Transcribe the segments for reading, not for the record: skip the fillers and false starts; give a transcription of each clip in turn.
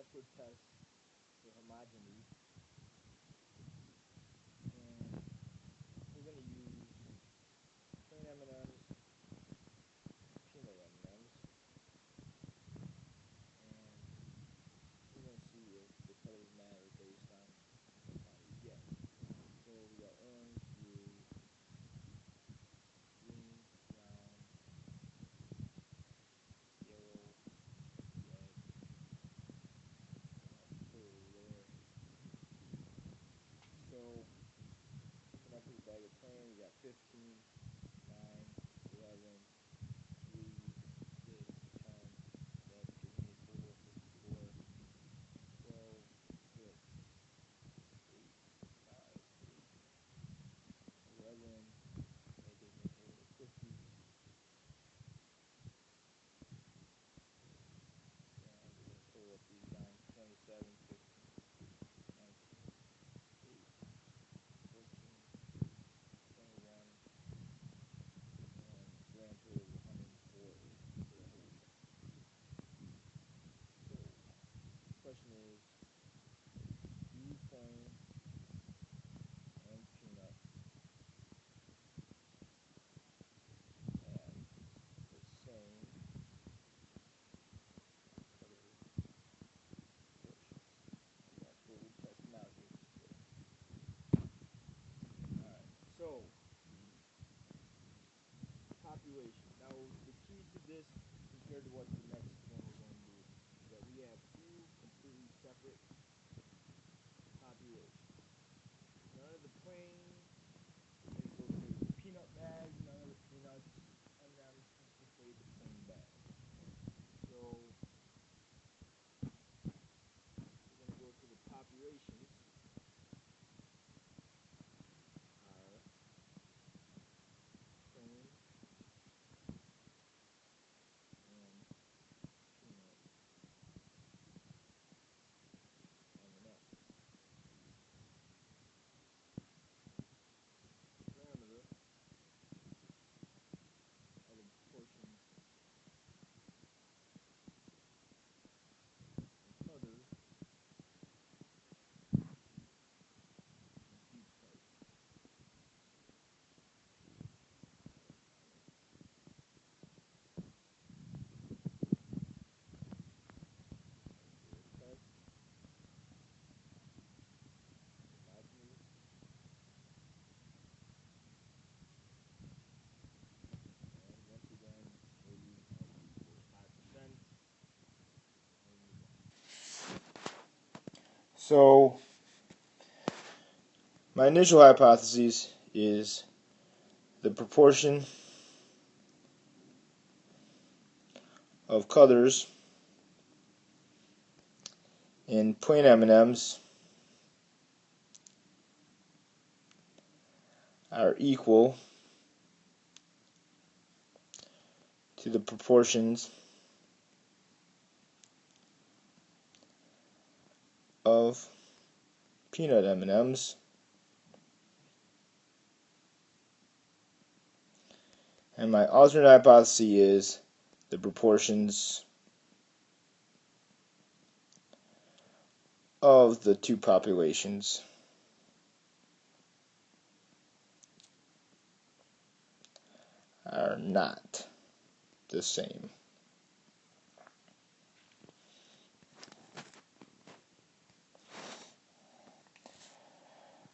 molecular test for homogeneity, and we're going to use plain M&Ms, peanut M&Ms, and we're going to see if the colors matter based on how far we get. So we got orange, blue, green, brown, yellow, red, purple there. So when I put the bag of plain, we got 15, 9, 11, 3, 6, 10, 11, giving me 4, 54, 12, 6, 8, 5, 8, 11, that gives me a total of 50. And we're going to total up these lines: 27, 15, 19, 8, 14, 21, and grand total of 104 for the whole thing. So, the question is, do plain and peanut have the same color proportions? And that's what we'll test them out here today. Alright, so population. Now, the key to this compared to what the next one we're going to do is that we have two completely separate populations. None of the plain peanut bags, none of the peanuts, M&Ms infiltrate the plain bag. So we're going to go through the populations are plain and peanut M&Ms. Parameter are the proportions of colors in each type. Test, homogeneity, and once again, we're using our p-score 5%. So, my initial hypothesis is the proportion of colors in plain M&Ms are equal to the proportions of peanut M&Ms, and my alternate hypothesis is the proportions of the two populations are not the same.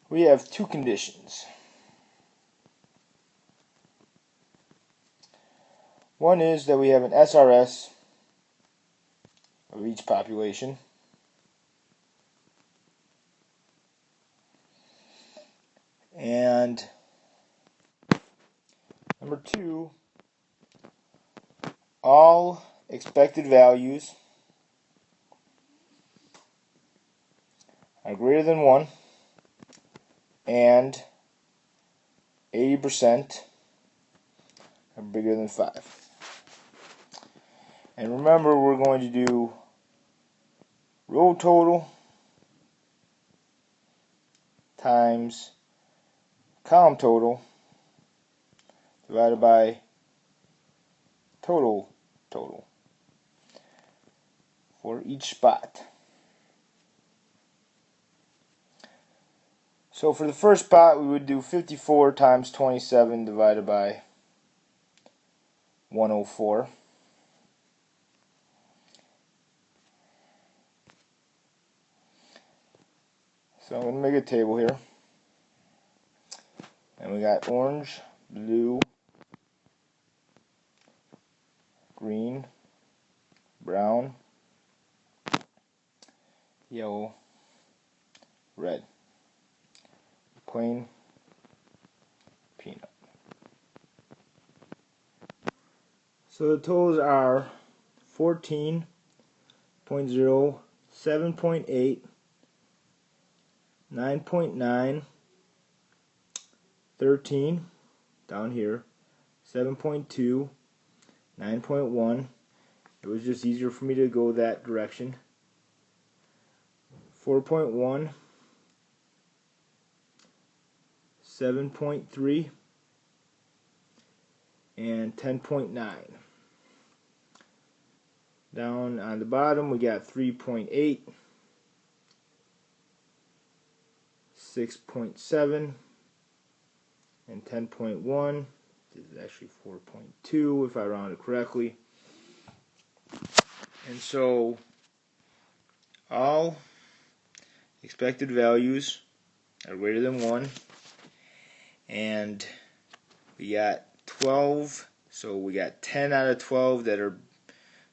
We have two conditions. One is that we have an SRS of each population, and number two, all expected values are greater than 1 and 80% are bigger than 5. And remember, we're going to do row total times column total divided by total for each spot. So for the first spot, we would do 54 times 27 divided by 104. So I'm going to make a table here. And we got orange, blue, green, brown, yellow, red, plain, peanut. So the totals are 14.0, 7.8, 9.9, 13 down here, 7.2, 9.1. It was just easier for me to go that direction. 4.1, 7.3, and 10.9. Down on the bottom we got 3.8, 6.7, and 10.1. This is actually 4.2 if I rounded correctly. And so all expected values are greater than 1. And we got 12, so we got 10 out of 12 that are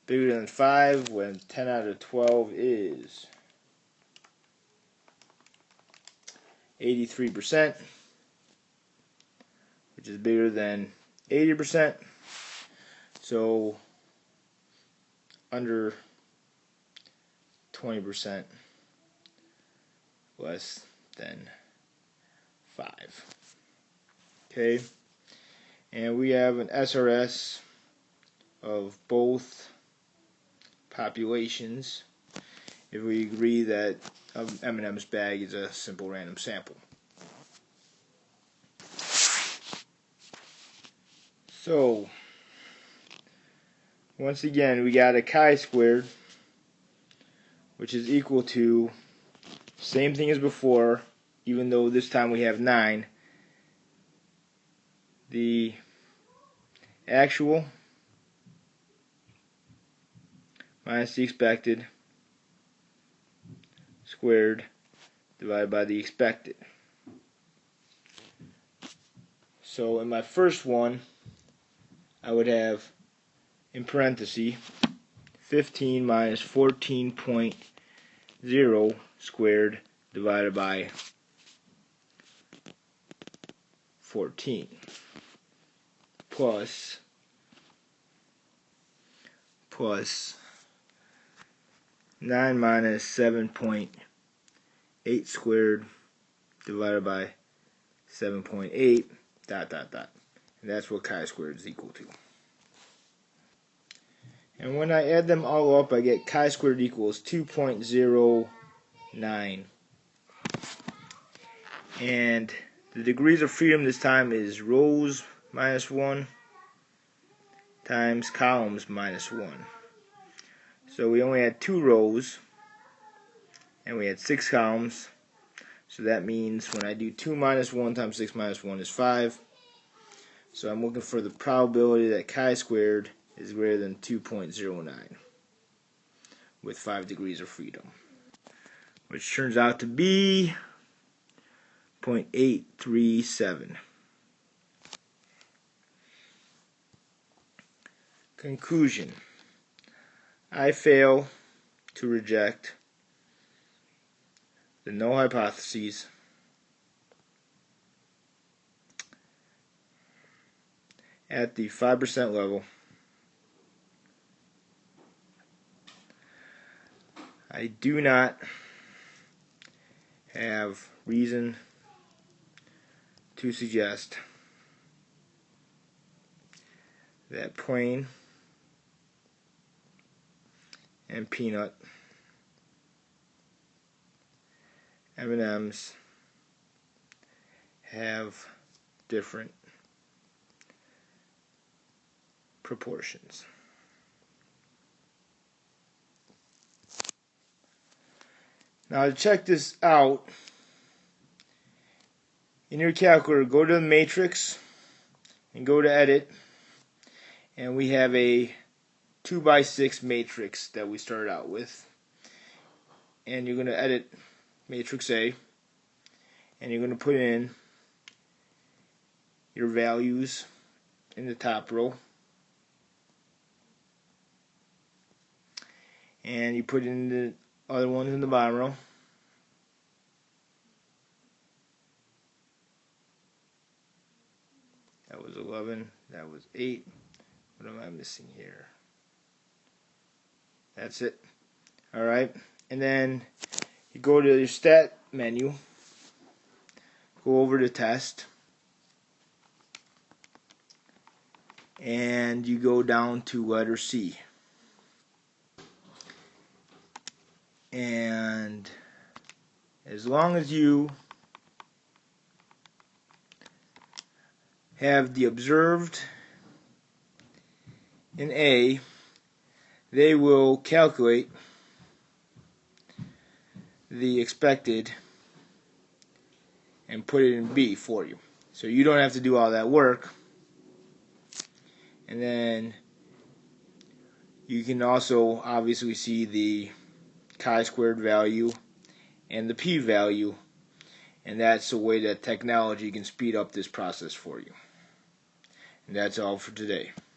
bigger than 5, when 10 out of 12 is 83%, which is bigger than 80%. So under 20% less than 5. Okay, and we have an SRS of both populations if we agree that M&M's bag is a simple random sample. So once again we got a chi-squared, which is equal to, same thing as before, even though this time we have 9, the actual minus the expected squared divided by the expected. So in my first one, I would have in parentheses 15 minus 14.0 squared divided by 14 plus 9 minus 7.8 squared divided by 7.8 ... And that's what chi-squared is equal to. And when I add them all up, I get chi-squared equals 2.09. And the degrees of freedom this time is rows minus 1 times columns minus 1. So we only had 2 rows and we had 6 columns. So that means when I do 2 minus 1 times 6 minus 1 is 5. So I'm looking for the probability that chi-squared is greater than 2.09 with 5 degrees of freedom, which turns out to be 0.837. Conclusion: I fail to reject the null hypotheses at the 5% level. I do not have reason to suggest that plain and peanut M&Ms have different proportions. Now to check this out, In your calculator, go to the matrix and go to edit, and we have a 2x6 matrix that we started out with, and you're going to edit matrix A, and you're going to put in your values in the top row, and you put in the other ones in the bottom row. That was 11, that was 8. What am I missing here? That's it. Alright, and then you go to your stat menu, go over to test, and you go down to letter C. And as long as you have the observed in A, they will calculate the expected and put it in B for you. So you don't have to do all that work. And then you can also obviously see the chi-squared value and the p-value, and that's the way that technology can speed up this process for you. And that's all for today.